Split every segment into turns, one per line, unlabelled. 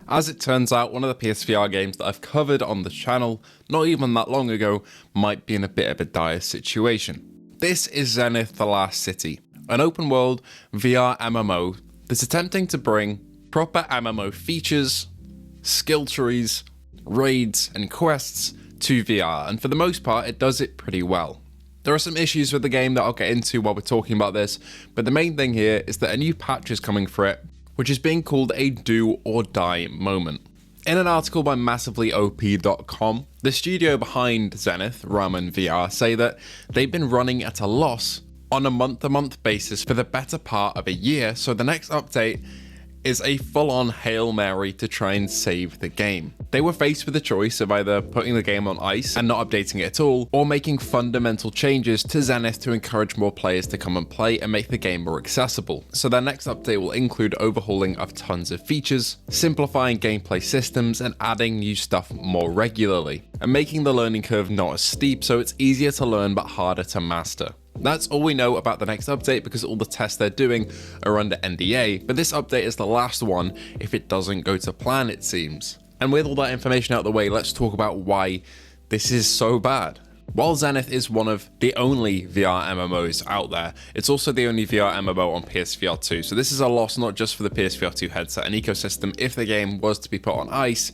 As it turns out, one of the PSVR games that I've covered on the channel not even that long ago might be in a bit of a dire situation. This is Zenith the Last City, an open world VR MMO that's attempting to bring proper MMO features, skill trees, raids and quests to VR, and for the most part it does it pretty well. There are some issues with the game that I'll get into while we're talking about this, but the main thing here is that a new patch is coming for it, which is being called a do or die moment. In an article by massivelyop.com, the studio behind Zenith, Ramen VR, say that they've been running at a loss on a month-to-month basis for the better part of a year, so the next update is a full-on Hail Mary to try and save the game. They were faced with the choice of either putting the game on ice and not updating it at all, or making fundamental changes to Zenith to encourage more players to come and play and make the game more accessible. So their next update will include overhauling of tons of features, simplifying gameplay systems, and adding new stuff more regularly, and making the learning curve not as steep so it's easier to learn but harder to master. That's all we know about the next update because all the tests they're doing are under NDA, but this update is the last one if it doesn't go to plan, it seems. And with all that information out of the way, let's talk about why this is so bad. While Zenith is one of the only VR MMOs out there, it's also the only VR MMO on PSVR2, so this is a loss not just for the PSVR2 headset and ecosystem if the game was to be put on ice.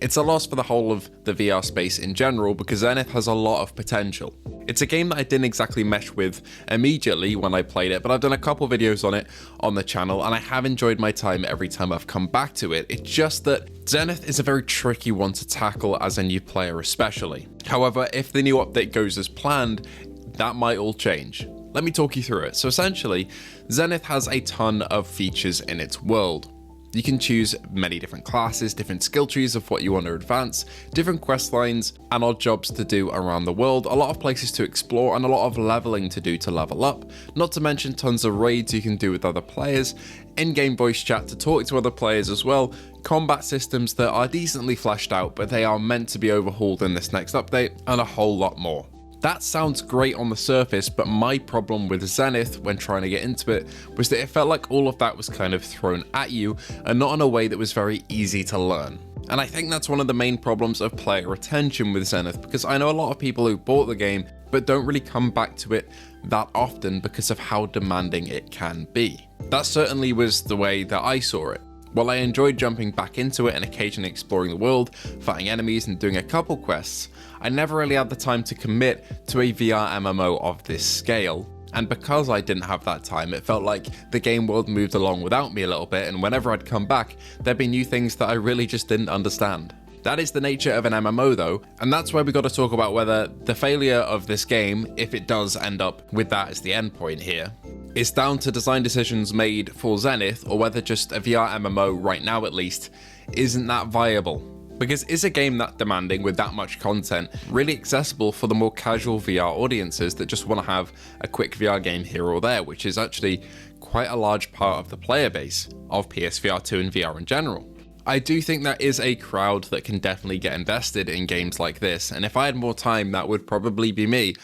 It's a loss for the whole of the VR space in general because Zenith has a lot of potential. It's a game that I didn't exactly mesh with immediately when I played it, but I've done a couple videos on it on the channel and I have enjoyed my time every time I've come back to it. It's just that Zenith is a very tricky one to tackle as a new player especially. However, if the new update goes as planned, that might all change. Let me talk you through it. So essentially, Zenith has a ton of features in its world. You can choose many different classes, different skill trees of what you want to advance, different quest lines, and odd jobs to do around the world, a lot of places to explore, and a lot of leveling to do to level up, not to mention tons of raids you can do with other players, in-game voice chat to talk to other players as well, combat systems that are decently fleshed out, but they are meant to be overhauled in this next update, and a whole lot more. That sounds great on the surface, but my problem with Zenith when trying to get into it was that it felt like all of that was kind of thrown at you and not in a way that was very easy to learn. And I think that's one of the main problems of player retention with Zenith, because I know a lot of people who bought the game but don't really come back to it that often because of how demanding it can be. That certainly was the way that I saw it. While I enjoyed jumping back into it and occasionally exploring the world, fighting enemies and doing a couple quests, I never really had the time to commit to a VR MMO of this scale. And because I didn't have that time, it felt like the game world moved along without me a little bit, and whenever I'd come back, there'd be new things that I really just didn't understand. That is the nature of an MMO though, and that's where we got to talk about whether the failure of this game, if it does end up with that as the end point here, is down to design decisions made for Zenith, or whether just a VR MMO right now at least isn't that viable. Because is a game that demanding with that much content really accessible for the more casual VR audiences that just want to have a quick VR game here or there, which is actually quite a large part of the player base of PSVR2 and VR in general. I do think there is a crowd that can definitely get invested in games like this, and if I had more time that would probably be me.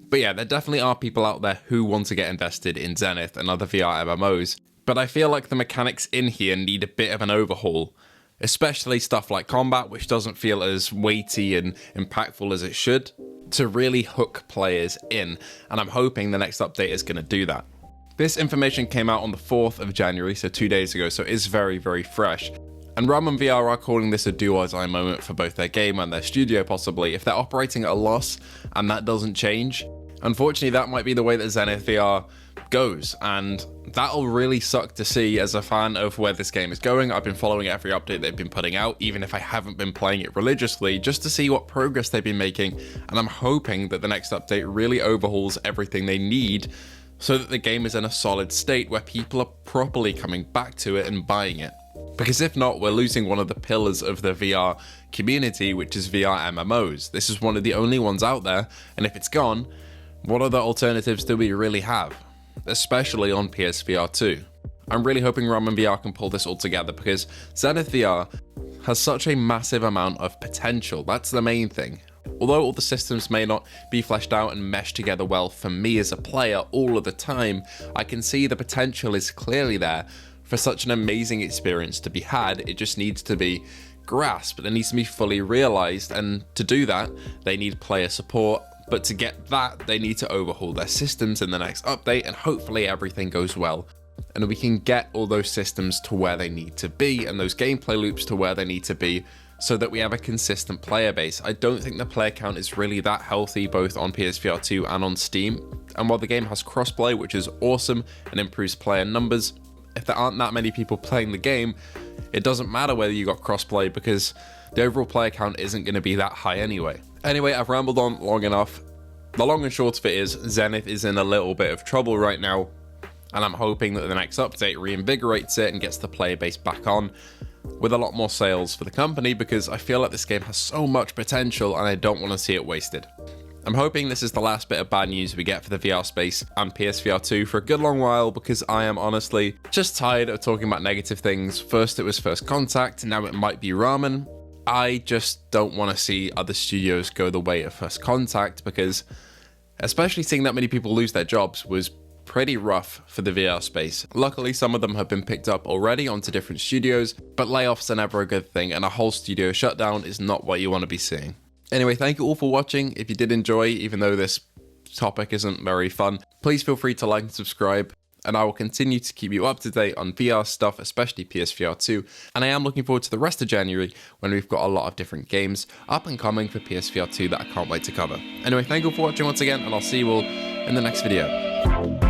But yeah, there definitely are people out there who want to get invested in Zenith and other VR MMOs, but I feel like the mechanics in here need a bit of an overhaul, especially stuff like combat, which doesn't feel as weighty and impactful as it should, to really hook players in, and I'm hoping the next update is going to do that. This information came out on the 4th of January, so 2 days ago, so it is very, very fresh. And Ramen VR are calling this a do or die moment for both their game and their studio possibly. If they're operating at a loss and that doesn't change, unfortunately that might be the way that Zenith VR goes, and that'll really suck to see as a fan of where this game is going. I've been following every update they've been putting out, even if I haven't been playing it religiously, just to see what progress they've been making, and I'm hoping that the next update really overhauls everything they need so that the game is in a solid state where people are properly coming back to it and buying it. Because if not, we're losing one of the pillars of the VR community, which is VR MMOs. This is one of the only ones out there, and if it's gone, what other alternatives do we really have? Especially on PSVR2. I'm really hoping Ramen VR can pull this all together because Zenith VR has such a massive amount of potential. That's the main thing. Although all the systems may not be fleshed out and meshed together well for me as a player all of the time, I can see the potential is clearly there For such an amazing experience to be had, it just needs to be grasped. It needs to be fully realized, and to do that, they need player support. But to get that, they need to overhaul their systems in the next update, and hopefully everything goes well. And we can get all those systems to where they need to be, and those gameplay loops to where they need to be, so that we have a consistent player base. I don't think the player count is really that healthy, both on PSVR2 and on Steam. And while the game has crossplay, which is awesome and improves player numbers, if there aren't that many people playing the game, it doesn't matter whether you got crossplay, because the overall player count isn't going to be that high anyway. Anyway, I've rambled on long enough. The long and short of it is, Zenith is in a little bit of trouble right now, and I'm hoping that the next update reinvigorates it and gets the player base back on with a lot more sales for the company, because I feel like this game has so much potential and I don't want to see it wasted. I'm hoping this is the last bit of bad news we get for the VR space and PSVR2 for a good long while, because I am honestly just tired of talking about negative things. First it was First Contact, now it might be Ramen. I just don't want to see other studios go the way of First Contact, because especially seeing that many people lose their jobs was pretty rough for the VR space. Luckily, some of them have been picked up already onto different studios, but layoffs are never a good thing, and a whole studio shutdown is not what you want to be seeing. Anyway, thank you all for watching. If you did enjoy, even though this topic isn't very fun, please feel free to like and subscribe, and I will continue to keep you up to date on VR stuff, especially PSVR2, and I am looking forward to the rest of January when we've got a lot of different games up and coming for PSVR2 that I can't wait to cover. Anyway, thank you all for watching once again, and I'll see you all in the next video.